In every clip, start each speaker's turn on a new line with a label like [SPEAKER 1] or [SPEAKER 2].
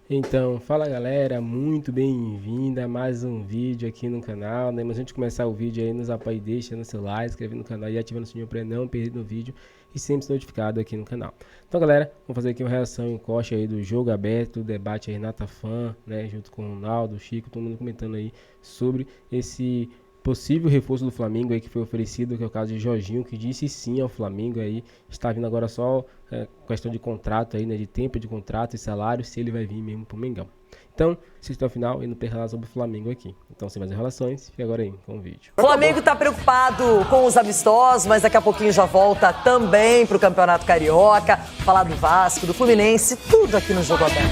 [SPEAKER 1] Então, fala galera, muito bem-vinda a mais um vídeo aqui no canal, né? Mas antes de começar o vídeo aí, nos apoie, deixa no seu like, inscreve no canal e ativando o sininho para não perder no vídeo e sempre ser notificado aqui no canal. Então galera, vamos fazer aqui uma reação em corte aí do jogo aberto, o debate aí Renata Fã, né? Junto com o Ronaldo, o Chico, todo mundo comentando aí sobre esse possível reforço do Flamengo aí que foi oferecido, que é o caso de Jorginho, que disse sim ao Flamengo aí, está vindo agora só questão de contrato aí, né, de tempo de contrato e salário, se ele vai vir mesmo pro Mengão. Então, assista ao final e não perca nada sobre o Flamengo aqui. Então, sem mais enrolações, fica agora aí com o vídeo.
[SPEAKER 2] O Flamengo tá preocupado com os amistosos, mas daqui a pouquinho já volta também pro Campeonato Carioca, falar do Vasco, do Fluminense, tudo aqui no Jogo Aberto.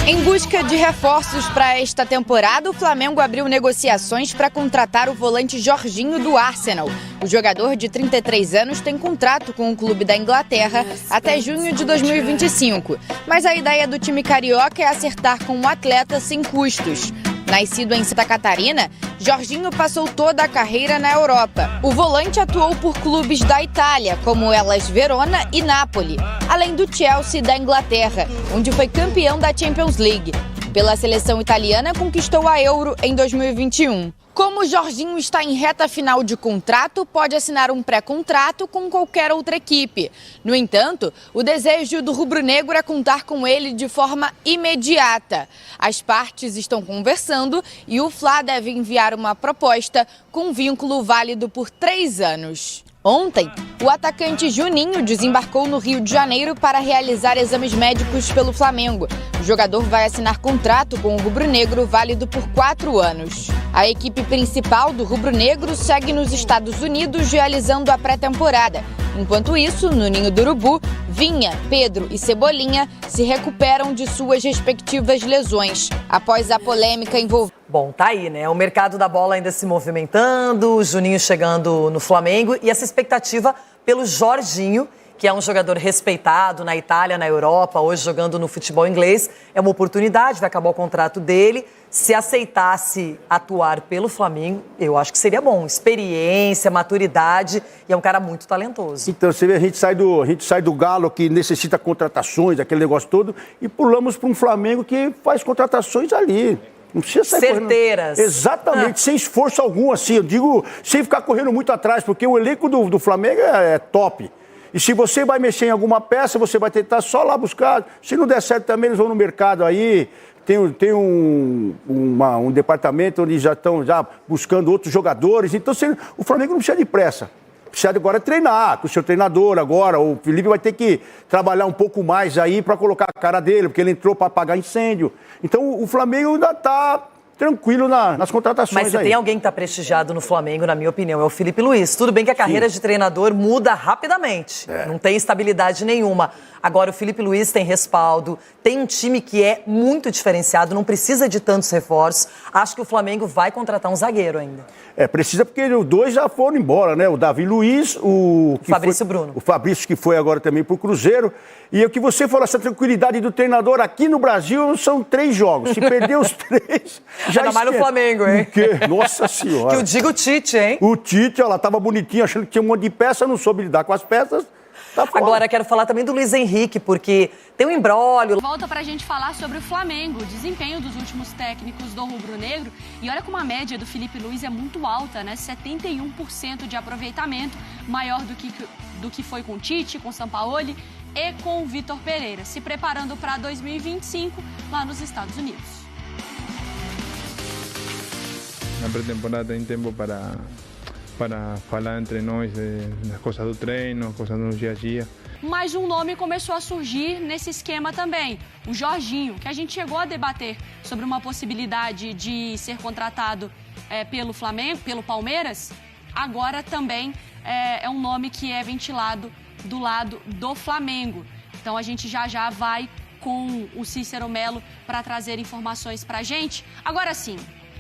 [SPEAKER 3] Em busca de reforços para esta temporada, o Flamengo abriu negociações para contratar o volante Jorginho do Arsenal. O jogador de 33 anos tem contrato com o clube da Inglaterra até junho de 2025. Mas a ideia do time carioca é acertar com um atleta sem custos. Nascido em Santa Catarina, Jorginho passou toda a carreira na Europa. O volante atuou por clubes da Itália, como Hellas Verona e Napoli, além do Chelsea da Inglaterra, onde foi campeão da Champions League. Pela seleção italiana, conquistou a Euro em 2021. Como Jorginho está em reta final de contrato, pode assinar um pré-contrato com qualquer outra equipe. No entanto, o desejo do rubro-negro é contar com ele de forma imediata. As partes estão conversando e o Fla deve enviar uma proposta com vínculo válido por 3 anos. Ontem, o atacante Juninho desembarcou no Rio de Janeiro para realizar exames médicos pelo Flamengo. O jogador vai assinar contrato com o rubro-negro válido por 4 anos. A equipe principal do rubro-negro segue nos Estados Unidos realizando a pré-temporada. Enquanto isso, no Ninho do Urubu, Vinha, Pedro e Cebolinha se recuperam de suas respectivas lesões após a polêmica envolvendo.
[SPEAKER 2] Bom, tá aí, né? O mercado da bola ainda se movimentando, o Juninho chegando no Flamengo e essa expectativa pelo Jorginho, que é um jogador respeitado na Itália, na Europa, hoje jogando no futebol inglês. É uma oportunidade, vai acabar o contrato dele. Se aceitasse atuar pelo Flamengo, eu acho que seria bom. Experiência, maturidade, e é um cara muito talentoso.
[SPEAKER 4] Então, você vê, a gente sai do Galo, que necessita contratações, aquele negócio todo, e pulamos para um Flamengo que faz contratações ali. Não precisa sair
[SPEAKER 2] certeiras.
[SPEAKER 4] Correndo. Exatamente, sem esforço algum, assim, eu digo, sem ficar correndo muito atrás, porque o elenco do Flamengo é top. E se você vai mexer em alguma peça, você vai tentar só lá buscar. Se não der certo também, eles vão no mercado aí. Tem um departamento onde já estão buscando outros jogadores. Então, o Flamengo não precisa de pressa. Precisa agora treinar com o seu treinador agora. O Felipe vai ter que trabalhar um pouco mais aí para colocar a cara dele, porque ele entrou para apagar incêndio. Então, o Flamengo ainda está tranquilo nas contratações.
[SPEAKER 2] Mas se
[SPEAKER 4] aí
[SPEAKER 2] tem alguém que está prestigiado no Flamengo, na minha opinião, é o Felipe Luiz. Tudo bem que a carreira de treinador muda rapidamente, não tem estabilidade nenhuma. Agora, o Felipe Luiz tem respaldo, tem um time que é muito diferenciado, não precisa de tantos reforços. Acho que o Flamengo vai contratar um zagueiro ainda.
[SPEAKER 4] Precisa porque os dois já foram embora, né? O Davi Luiz, o
[SPEAKER 2] Fabrício Bruno.
[SPEAKER 4] O Fabrício, que foi agora também pro Cruzeiro. E o que você falou, essa tranquilidade do treinador aqui no Brasil são 3 jogos. Se perder os 3, já
[SPEAKER 2] ainda mais no Flamengo, hein?
[SPEAKER 4] Nossa Senhora.
[SPEAKER 2] Que eu digo o Tite, hein?
[SPEAKER 4] O Tite, ela tava bonitinho, achando que tinha um monte de peça, não soube lidar com as peças. Tá.
[SPEAKER 2] Agora, quero falar também do Luiz Henrique, porque tem um imbróglio.
[SPEAKER 5] Volta pra gente falar sobre o Flamengo, o desempenho dos últimos técnicos do rubro-negro. E olha como a média do Felipe Luiz é muito alta, né? 71% de aproveitamento, maior do que foi com o Tite, com o Sampaoli e com o Vitor Pereira, se preparando para 2025 lá nos Estados Unidos.
[SPEAKER 6] Na pré-temporada tem tempo para falar entre nós das coisas do treino, coisas do dia a dia.
[SPEAKER 5] Mas um nome começou a surgir nesse esquema também, o Jorginho, que a gente chegou a debater sobre uma possibilidade de ser contratado pelo Flamengo, pelo Palmeiras. Agora também é um nome que é ventilado do lado do Flamengo. Então a gente já vai com o Cícero Melo para trazer informações para a gente. Agora sim,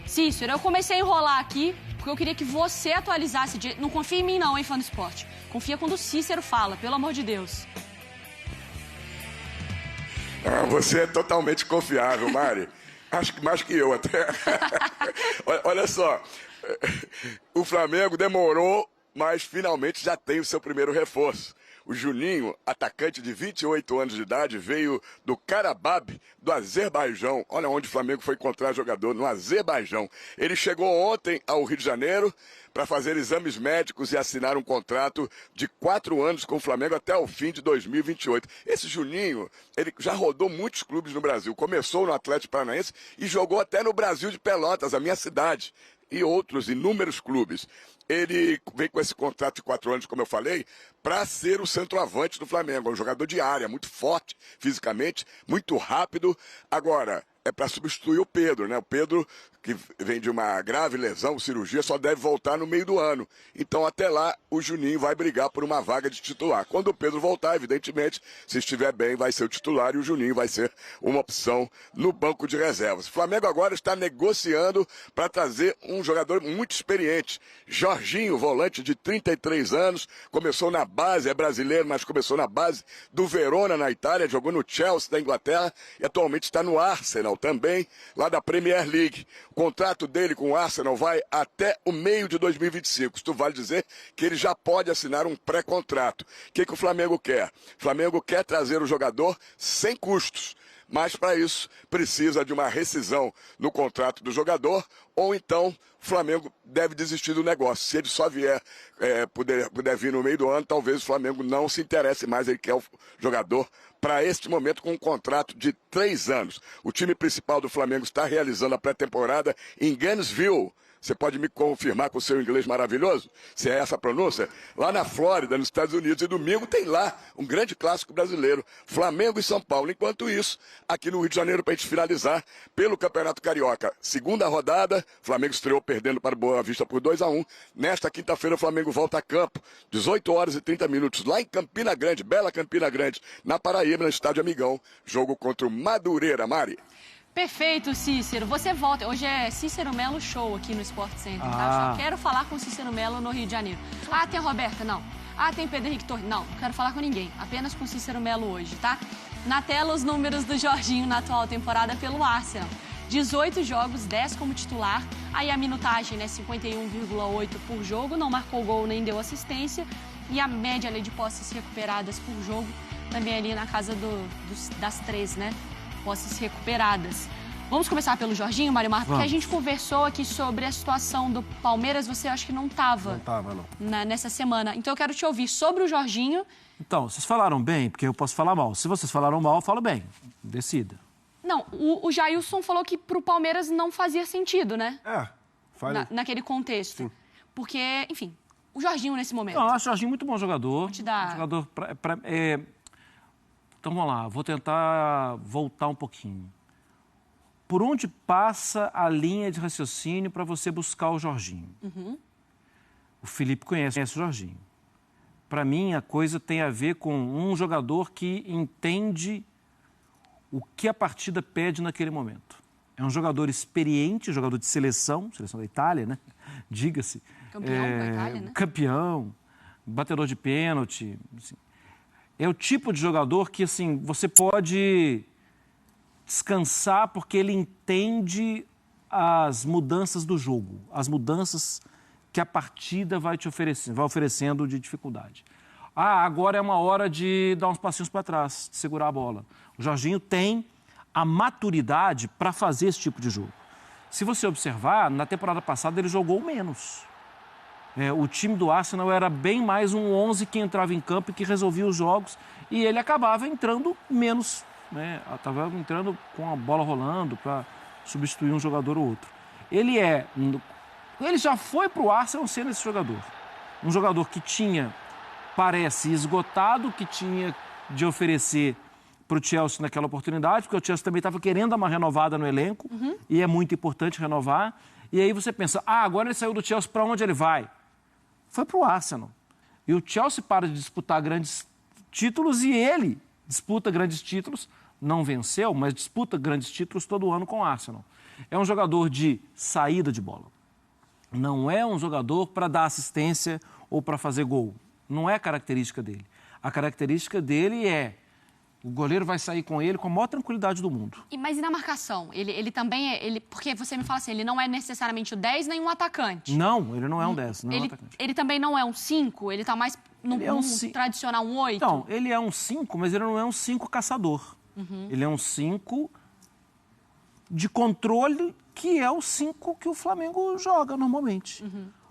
[SPEAKER 5] Cícero, eu comecei a enrolar aqui porque eu queria que você atualizasse. Não confia em mim não, hein, fã do esporte. Confia quando o Cícero fala, pelo amor de Deus.
[SPEAKER 7] Você é totalmente confiável, Mari. Acho que mais que eu até. Olha só, o Flamengo demorou, mas finalmente já tem o seu primeiro reforço. O Juninho, atacante de 28 anos de idade, veio do Karabakh, do Azerbaijão. Olha onde o Flamengo foi encontrar jogador, no Azerbaijão. Ele chegou ontem ao Rio de Janeiro para fazer exames médicos e assinar um contrato de 4 anos com o Flamengo até o fim de 2028. Esse Juninho, ele já rodou muitos clubes no Brasil. Começou no Atlético Paranaense e jogou até no Brasil de Pelotas, a minha cidade, e outros inúmeros clubes. Ele vem com esse contrato de 4 anos, como eu falei, para ser o centroavante do Flamengo. É um jogador de área, muito forte fisicamente, muito rápido. Agora, é para substituir o Pedro, né? O Pedro, que vem de uma grave lesão, cirurgia, só deve voltar no meio do ano. Então, até lá, o Juninho vai brigar por uma vaga de titular. Quando o Pedro voltar, evidentemente, se estiver bem, vai ser o titular e o Juninho vai ser uma opção no banco de reservas. O Flamengo agora está negociando para trazer um jogador muito experiente. Jorginho, volante de 33 anos, começou na base, é brasileiro, mas começou na base do Verona, na Itália, jogou no Chelsea, da Inglaterra, e atualmente está no Arsenal também, lá da Premier League. O contrato dele com o Arsenal vai até o meio de 2025. Isto vale dizer que ele já pode assinar um pré-contrato. O que o Flamengo quer? O Flamengo quer trazer o jogador sem custos. Mas, para isso, precisa de uma rescisão no contrato do jogador, ou então o Flamengo deve desistir do negócio. Se ele só puder vir no meio do ano, talvez o Flamengo não se interesse mais. Ele quer o jogador para este momento com um contrato de 3 anos. O time principal do Flamengo está realizando a pré-temporada em Gainesville. Você pode me confirmar com o seu inglês maravilhoso, se é essa a pronúncia? Lá na Flórida, nos Estados Unidos. E domingo tem lá um grande clássico brasileiro, Flamengo e São Paulo. Enquanto isso, aqui no Rio de Janeiro, para a gente finalizar, pelo Campeonato Carioca. Segunda rodada, Flamengo estreou perdendo para o Boa Vista por 2-1. Nesta quinta-feira, o Flamengo volta a campo, 18 horas e 30 minutos, lá em Campina Grande, bela Campina Grande, na Paraíba, no Estádio Amigão. Jogo contra o Madureira, Mari.
[SPEAKER 5] Perfeito, Cícero. Você volta. Hoje é Cícero Melo Show aqui no Sport Center, tá? Só quero falar com o Cícero Melo no Rio de Janeiro. Ah, tem a Roberta? Não. Ah, tem Pedro Henrique Torres? Não, não quero falar com ninguém. Apenas com o Cícero Melo hoje, tá? Na tela, os números do Jorginho na atual temporada pelo Arsenal. 18 jogos, 10 como titular. Aí a minutagem, né? 51,8 por jogo. Não marcou gol nem deu assistência. E a média ali, de posses recuperadas por jogo também ali na casa das 3, né? Posses recuperadas. Vamos começar pelo Jorginho, Mário Marcos, porque a gente conversou aqui sobre a situação do Palmeiras. Você acha que não estava nessa semana. Então eu quero te ouvir sobre o Jorginho.
[SPEAKER 8] Então, vocês falaram bem, porque eu posso falar mal. Se vocês falaram mal, eu falo bem. Decida.
[SPEAKER 5] Não, o Jailson falou que pro Palmeiras não fazia sentido, né? Naquele contexto.
[SPEAKER 9] Sim.
[SPEAKER 5] Porque, enfim, o Jorginho nesse momento.
[SPEAKER 8] Não, eu acho o Jorginho muito bom jogador.
[SPEAKER 5] Vou te dar...
[SPEAKER 8] Jogador Então, vamos lá. Vou tentar voltar um pouquinho. Por onde passa a linha de raciocínio para você buscar o Jorginho?
[SPEAKER 5] Uhum.
[SPEAKER 8] O Felipe conhece o Jorginho. Para mim, a coisa tem a ver com um jogador que entende o que a partida pede naquele momento. É um jogador experiente, jogador de seleção da Itália, né? Diga-se.
[SPEAKER 5] Campeão da Itália, né?
[SPEAKER 8] Campeão, batedor de pênalti. Assim. É o tipo de jogador que, assim, você pode descansar porque ele entende as mudanças do jogo, as mudanças que a partida vai oferecendo de dificuldade. Agora é uma hora de dar uns passinhos para trás, de segurar a bola. O Jorginho tem a maturidade para fazer esse tipo de jogo. Se você observar, na temporada passada ele jogou menos. O time do Arsenal era bem mais um 11 que entrava em campo e que resolvia os jogos, e ele acabava entrando menos, né? Estava entrando com a bola rolando para substituir um jogador ou outro. Ele já foi para o Arsenal sendo esse jogador. Um jogador que parece esgotado, que tinha de oferecer para o Chelsea naquela oportunidade, porque o Chelsea também estava querendo uma renovada no elenco, e é muito importante renovar. E aí você pensa, agora ele saiu do Chelsea, para onde ele vai? Foi para o Arsenal. E o Chelsea para de disputar grandes títulos e ele disputa grandes títulos, não venceu, mas disputa grandes títulos todo ano com o Arsenal. É um jogador de saída de bola. Não é um jogador para dar assistência ou para fazer gol. Não é a característica dele. A característica dele é O goleiro vai sair com ele com a maior tranquilidade do mundo.
[SPEAKER 5] Mas e na marcação? Ele também é... porque você me fala assim, ele não é necessariamente o 10 nem um atacante.
[SPEAKER 8] Não, ele não é um 10, não é um atacante.
[SPEAKER 5] Ele também não é um 5? Ele tá mais no tradicional um 8?
[SPEAKER 8] Então, ele é um 5, mas ele não é um 5 caçador. Ele é um 5 de controle, que é o 5 que o Flamengo joga normalmente.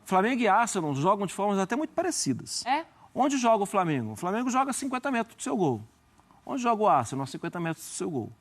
[SPEAKER 8] Flamengo e Arsenal jogam de formas até muito parecidas.
[SPEAKER 5] É?
[SPEAKER 8] Onde joga o Flamengo? O Flamengo joga a 50 metros do seu gol. Onde joga o Arsenal? A 50 metros do seu gol.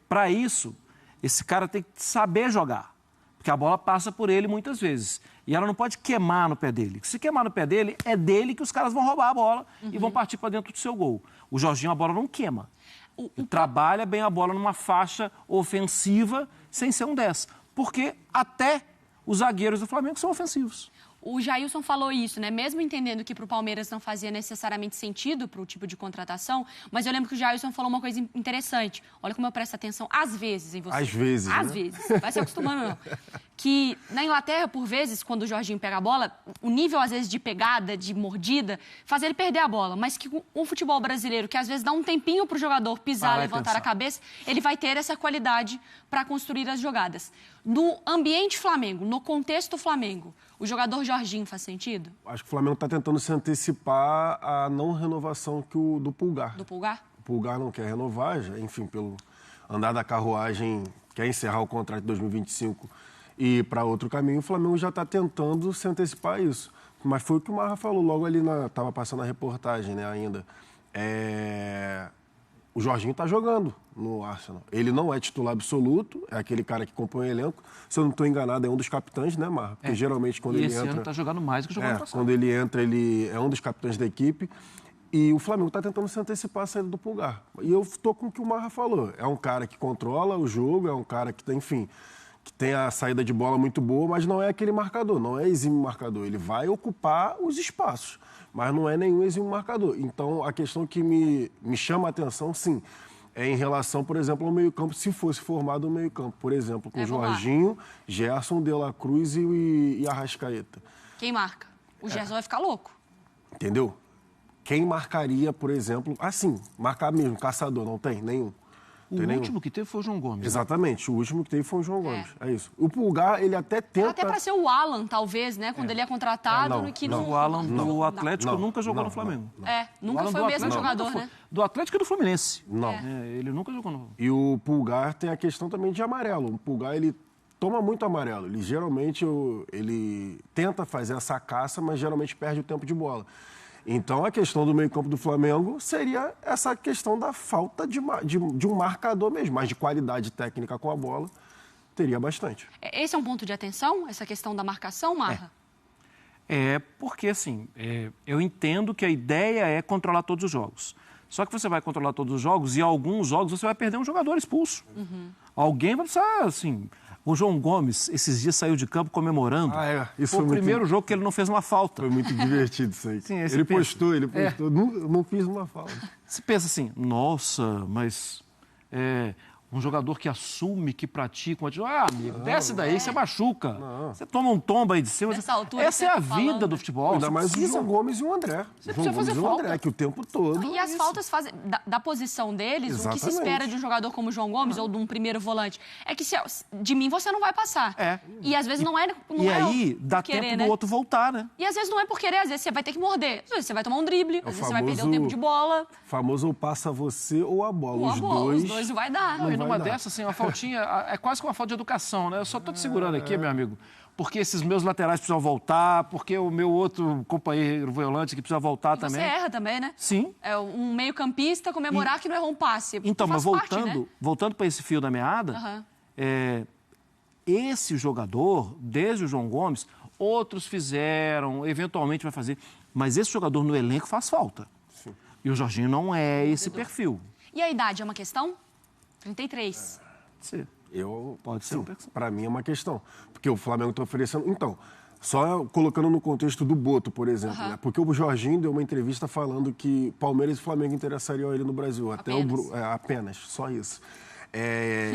[SPEAKER 8] Para isso, esse cara tem que saber jogar. Porque a bola passa por ele muitas vezes. E ela não pode queimar no pé dele. Se queimar no pé dele, é dele que os caras vão roubar a bola e vão partir para dentro do seu gol. O Jorginho, a bola não queima. Ele trabalha bem a bola numa faixa ofensiva sem ser um 10. Porque até os zagueiros do Flamengo são ofensivos.
[SPEAKER 5] O Jailson falou isso, né? Mesmo entendendo que para o Palmeiras não fazia necessariamente sentido para o tipo de contratação, mas eu lembro que o Jailson falou uma coisa interessante. Olha como eu presto atenção, às vezes, em você.
[SPEAKER 9] Às vezes,
[SPEAKER 5] Às
[SPEAKER 9] né?
[SPEAKER 5] vezes. Vai se acostumando, não. Que na Inglaterra, por vezes, quando o Jorginho pega a bola, o nível, às vezes, de pegada, de mordida, faz ele perder a bola. Mas que o futebol brasileiro, que às vezes dá um tempinho para o jogador pisar, levantar a cabeça, ele vai ter essa qualidade para construir as jogadas. No ambiente Flamengo, no contexto Flamengo, o jogador Jorginho faz sentido?
[SPEAKER 9] Acho que o Flamengo está tentando se antecipar à não renovação do Pulgar.
[SPEAKER 5] Do Pulgar?
[SPEAKER 9] O Pulgar não quer renovar, já, enfim, pelo andar da carruagem, quer encerrar o contrato de 2025 e ir para outro caminho. O Flamengo já está tentando se antecipar a isso. Mas foi o que o Marra falou logo ali, estava passando a reportagem, né, ainda. O Jorginho está jogando no Arsenal. Ele não é titular absoluto, é aquele cara que compõe o elenco. Se eu não estou enganado, é um dos capitães, né, Marra? Porque geralmente quando ele entra...
[SPEAKER 8] E esse ano está jogando mais do que jogou no passado.
[SPEAKER 9] Quando ele entra, ele é um dos capitães da equipe. E o Flamengo está tentando se antecipar a saída do Pulgar. E eu estou com o que o Marra falou. É um cara que controla o jogo, é um cara que tem, enfim, que tem a saída de bola muito boa, mas não é aquele marcador, não é exímio marcador. Ele vai ocupar os espaços, mas não é nenhum exímio marcador. Então, a questão que me chama a atenção, sim, é em relação, por exemplo, ao meio-campo, se fosse formado um meio-campo, por exemplo, com Jorginho, Gerson, De La Cruz e Arrascaeta.
[SPEAKER 5] Quem marca? O Gerson vai ficar louco.
[SPEAKER 9] Entendeu? Quem marcaria, por exemplo, assim, marcar mesmo, caçador, não tem nenhum.
[SPEAKER 8] O último que teve foi o João Gomes.
[SPEAKER 9] Exatamente, o último que teve foi o João Gomes. É isso. O Pulgar, ele até tenta...
[SPEAKER 5] Até para ser o Alan, talvez, né? Quando ele é contratado.
[SPEAKER 8] O Alan do Atlético nunca jogou no Flamengo.
[SPEAKER 5] Nunca foi o mesmo jogador, né?
[SPEAKER 8] Do Atlético e do Fluminense.
[SPEAKER 9] Não.
[SPEAKER 8] Ele nunca jogou no...
[SPEAKER 9] E o Pulgar tem a questão também de amarelo. O Pulgar, ele toma muito amarelo. Ele geralmente ele tenta fazer essa caça, mas geralmente perde o tempo de bola. Então, a questão do meio-campo do Flamengo seria essa questão da falta de um marcador mesmo, mas de qualidade técnica com a bola, teria bastante.
[SPEAKER 5] Esse é um ponto de atenção, essa questão da marcação, Marra?
[SPEAKER 8] Porque, assim, eu entendo que a ideia é controlar todos os jogos. Só que você vai controlar todos os jogos e, em alguns jogos, você vai perder um jogador expulso. Alguém vai precisar, assim... O João Gomes, esses dias, saiu de campo comemorando.
[SPEAKER 9] Isso
[SPEAKER 8] foi o primeiro jogo que ele não fez uma falta.
[SPEAKER 9] Foi muito divertido isso aí.
[SPEAKER 8] Sim,
[SPEAKER 9] ele postou. Não fiz uma falta.
[SPEAKER 8] Você pensa assim, nossa, mas um jogador que assume, que pratica... amigo, desce daí, você machuca. Você toma um tombo aí de cima. Essa é a vida do futebol.
[SPEAKER 9] Ainda mais o João Gomes e o André.
[SPEAKER 8] Você precisa fazer falta.
[SPEAKER 9] Que o tempo todo...
[SPEAKER 5] E as faltas fazem... Da posição deles,
[SPEAKER 9] Exatamente.
[SPEAKER 5] O que se espera de um jogador como o João Gomes ou de um primeiro volante é que de mim você não vai passar. E às vezes não é
[SPEAKER 8] aí dá
[SPEAKER 5] querer,
[SPEAKER 8] tempo
[SPEAKER 5] né?
[SPEAKER 8] do outro voltar, né?
[SPEAKER 5] E às vezes não é por querer, às vezes você vai ter que morder. Às vezes você vai tomar um drible, às vezes você vai perder um tempo de bola.
[SPEAKER 9] Famoso ou passa você ou a bola.
[SPEAKER 5] Os dois não vai dar.
[SPEAKER 8] E numa dessas, assim, uma faltinha, é quase que uma falta de educação, né? Eu só tô te segurando aqui, meu amigo, porque esses meus laterais precisam voltar, porque o meu outro companheiro volante que precisa voltar também.
[SPEAKER 5] Você erra também, né?
[SPEAKER 8] Sim.
[SPEAKER 5] É um meio-campista comemorar que não errou um passe.
[SPEAKER 8] Então, mas
[SPEAKER 5] voltando
[SPEAKER 8] para esse fio da meada, esse jogador, desde o João Gomes, outros fizeram, eventualmente vai fazer, mas esse jogador no elenco faz falta.
[SPEAKER 9] Sim.
[SPEAKER 8] E o Jorginho não é esse perfil.
[SPEAKER 5] E a idade é uma questão? 33.
[SPEAKER 8] Sim.
[SPEAKER 9] Pode ser. Para mim é uma questão. Porque o Flamengo está oferecendo... Então, só colocando no contexto do Boto, por exemplo. Né? Porque o Jorginho deu uma entrevista falando que Palmeiras e Flamengo interessariam ele no Brasil. Apenas, só isso.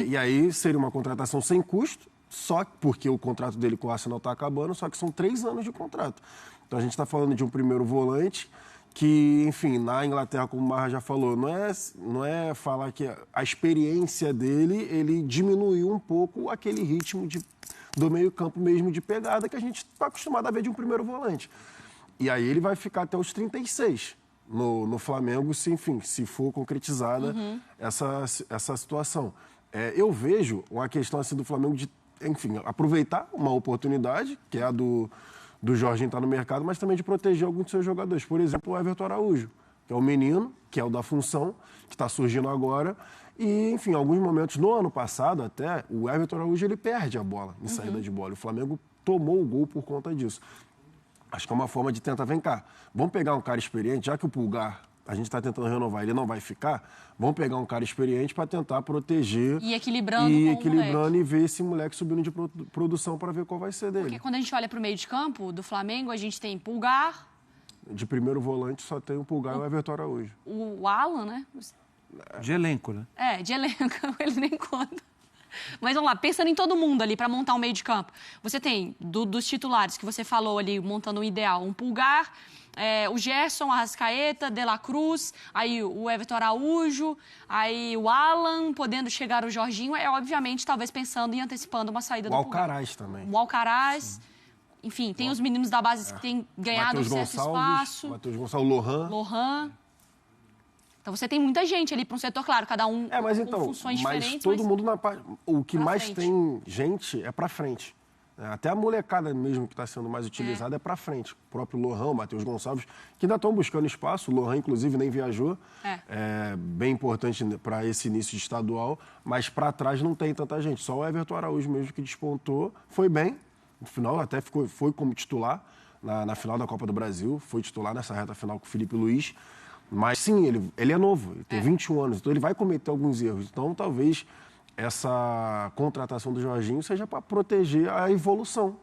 [SPEAKER 9] E aí seria uma contratação sem custo, só porque o contrato dele com o Arsenal está acabando, só que são 3 anos de contrato. Então a gente está falando de um primeiro volante que, enfim, na Inglaterra, como o Marra já falou, não é falar que a experiência dele, ele diminuiu um pouco aquele ritmo do meio-campo mesmo de pegada que a gente está acostumado a ver de um primeiro volante. E aí ele vai ficar até os 36 no Flamengo, se for concretizada essa situação. Eu vejo uma questão assim do Flamengo de, enfim, aproveitar uma oportunidade, que é a do Jorginho estar no mercado, mas também de proteger alguns de seus jogadores. Por exemplo, o Everton Araújo, que é o menino, que é o da função, que está surgindo agora. E, enfim, em alguns momentos, no ano passado até, o Everton Araújo ele perde a bola em saída de bola. O Flamengo tomou o gol por conta disso. Acho que é uma forma de tentar, vem cá, vamos pegar um cara experiente, já que o Pulgar, a gente está tentando renovar, ele não vai ficar, vamos pegar um cara experiente para tentar proteger
[SPEAKER 5] e equilibrando
[SPEAKER 9] e ver esse moleque subindo de produção para ver qual vai ser dele.
[SPEAKER 5] Porque quando a gente olha para o meio de campo do Flamengo, a gente tem Pulgar.
[SPEAKER 9] De primeiro volante só tem o Pulgar e o Everton Araújo.
[SPEAKER 5] O Alan, né?
[SPEAKER 8] De elenco, né?
[SPEAKER 5] De elenco, ele nem conta. Mas vamos lá, pensando em todo mundo ali para montar um meio de campo. Você tem, dos titulares que você falou ali, montando um ideal, um Pulgar, o Gerson, Arrascaeta, De La Cruz, aí o Everton Araújo, aí o Alan, podendo chegar o Jorginho, obviamente, talvez pensando e antecipando uma saída do Pulgar.
[SPEAKER 9] O Alcaraz também.
[SPEAKER 5] O Alcaraz. Enfim, tem os meninos da base que têm ganhado um certo espaço.
[SPEAKER 9] Matheus Gonçalves,
[SPEAKER 5] Lohan. Então você tem muita gente ali para um setor, claro, cada um com funções diferentes.
[SPEAKER 9] Mas todo mundo na parte. O que mais
[SPEAKER 5] frente.
[SPEAKER 9] tem gente é para frente. Até a molecada mesmo que está sendo mais utilizada é para frente. O próprio Lohan, o Matheus Gonçalves, que ainda estão buscando espaço. O Lohan, inclusive, nem viajou. É bem importante para esse início de estadual. Mas para trás não tem tanta gente. Só o Everton Araújo mesmo que despontou. Foi bem. No final até foi como titular na final da Copa do Brasil. Foi titular nessa reta final com o Felipe Luiz. Mas sim, ele é novo, ele tem 21 anos, então ele vai cometer alguns erros. Então talvez essa contratação do Jorginho seja para proteger a evolução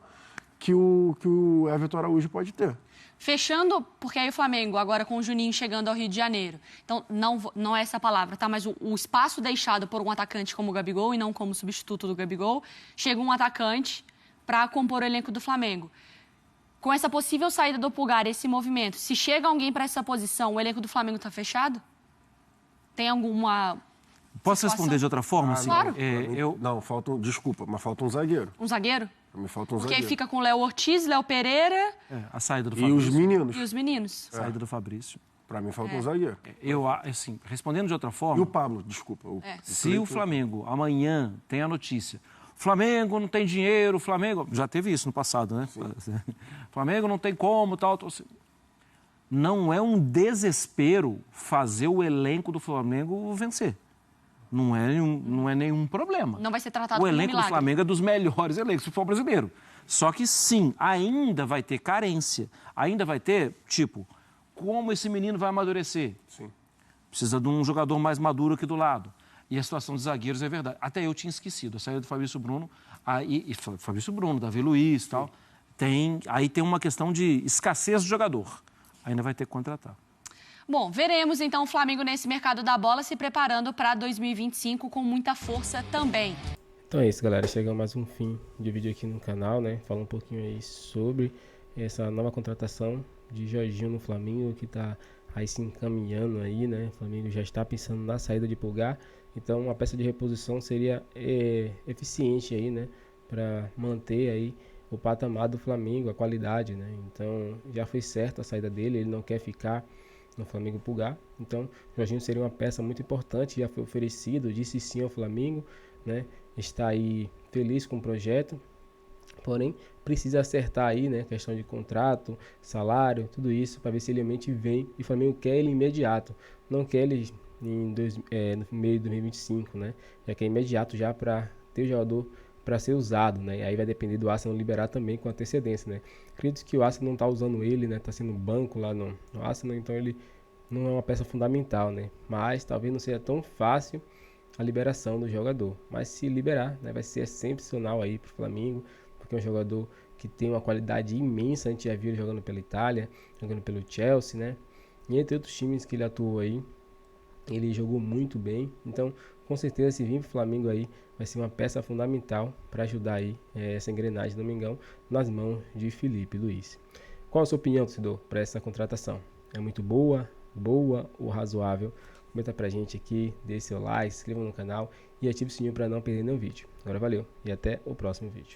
[SPEAKER 9] que o Everton Araújo pode ter.
[SPEAKER 5] Fechando, porque aí o Flamengo, agora com o Juninho chegando ao Rio de Janeiro. Então, não é essa palavra, tá? Mas o espaço deixado por um atacante como o Gabigol e não como substituto do Gabigol, chega um atacante para compor o elenco do Flamengo. Com essa possível saída do Pulgar, esse movimento, se chega alguém para essa posição, o elenco do Flamengo está fechado? Tem alguma
[SPEAKER 8] Posso responder de outra forma?
[SPEAKER 5] Claro.
[SPEAKER 9] Não, desculpa, mas falta um zagueiro.
[SPEAKER 5] Um zagueiro?
[SPEAKER 9] Me falta um
[SPEAKER 5] Porque
[SPEAKER 9] zagueiro.
[SPEAKER 5] aí fica com o Léo Ortiz, Léo Pereira...
[SPEAKER 8] A saída do
[SPEAKER 9] E
[SPEAKER 8] Fabrício.
[SPEAKER 9] os meninos.
[SPEAKER 8] Saída do Fabrício.
[SPEAKER 9] Para mim falta um zagueiro.
[SPEAKER 8] Assim, respondendo de outra forma...
[SPEAKER 9] E o Pablo, desculpa.
[SPEAKER 8] Se o Flamengo amanhã tem a notícia... Flamengo não tem dinheiro, Flamengo... Já teve isso no passado, né? Sim. Flamengo não tem como, tal... Não é um desespero fazer o elenco do Flamengo vencer. Não é nenhum problema.
[SPEAKER 5] Não vai ser tratado
[SPEAKER 8] como
[SPEAKER 5] um
[SPEAKER 8] milagre. O elenco do Flamengo é dos melhores elencos do futebol brasileiro. Só que sim, ainda vai ter carência. Ainda vai ter, como esse menino vai amadurecer?
[SPEAKER 9] Sim.
[SPEAKER 8] Precisa de um jogador mais maduro aqui do lado. E a situação dos zagueiros é verdade. Até eu tinha esquecido. A saída do Fabrício Bruno, Fabrício Bruno, Davi Luiz e tal. Aí tem uma questão de escassez de jogador. Ainda vai ter que contratar.
[SPEAKER 5] Bom, veremos então o Flamengo nesse mercado da bola se preparando para 2025 com muita força também.
[SPEAKER 1] Então é isso, galera. Chega mais um fim de vídeo aqui no canal, né? Fala um pouquinho aí sobre essa nova contratação de Jorginho no Flamengo, que tá aí se encaminhando aí, né? O Flamengo já está pensando na saída de Pulgar. Então uma peça de reposição seria eficiente aí, né? Para manter aí o patamar do Flamengo, a qualidade, né? Então já foi certa a saída dele, ele não quer ficar no Flamengo Pulgar. Então Jorginho seria uma peça muito importante, já foi oferecido, disse sim ao Flamengo, né? Está aí feliz com o projeto, porém precisa acertar aí, né? Questão de contrato, salário, tudo isso, para ver se ele realmente vem. E o Flamengo quer ele imediato, não quer ele no meio de 2025, né? Já que é imediato já para ter o jogador para ser usado, né? E aí vai depender do Arsenal liberar também com antecedência, né? Acredito que o Arsenal não está usando ele, né? Tá sendo banco lá no Arsenal, então ele não é uma peça fundamental, né? Mas talvez não seja tão fácil a liberação do jogador. Mas se liberar, né? Vai ser excepcional aí pro Flamengo, porque é um jogador que tem uma qualidade imensa. A gente já viu ele jogando pela Itália, jogando pelo Chelsea, né? E entre outros times que ele atuou aí, ele jogou muito bem. Então, com certeza, se vir pro Flamengo aí, vai ser uma peça fundamental para ajudar aí essa engrenagem do Domingão nas mãos de Felipe Luiz. Qual a sua opinião, torcedor, para essa contratação? é muito boa ou razoável? Comenta pra gente aqui, deixe seu like, se inscreva no canal e ative o sininho para não perder nenhum vídeo. Agora valeu e até o próximo vídeo.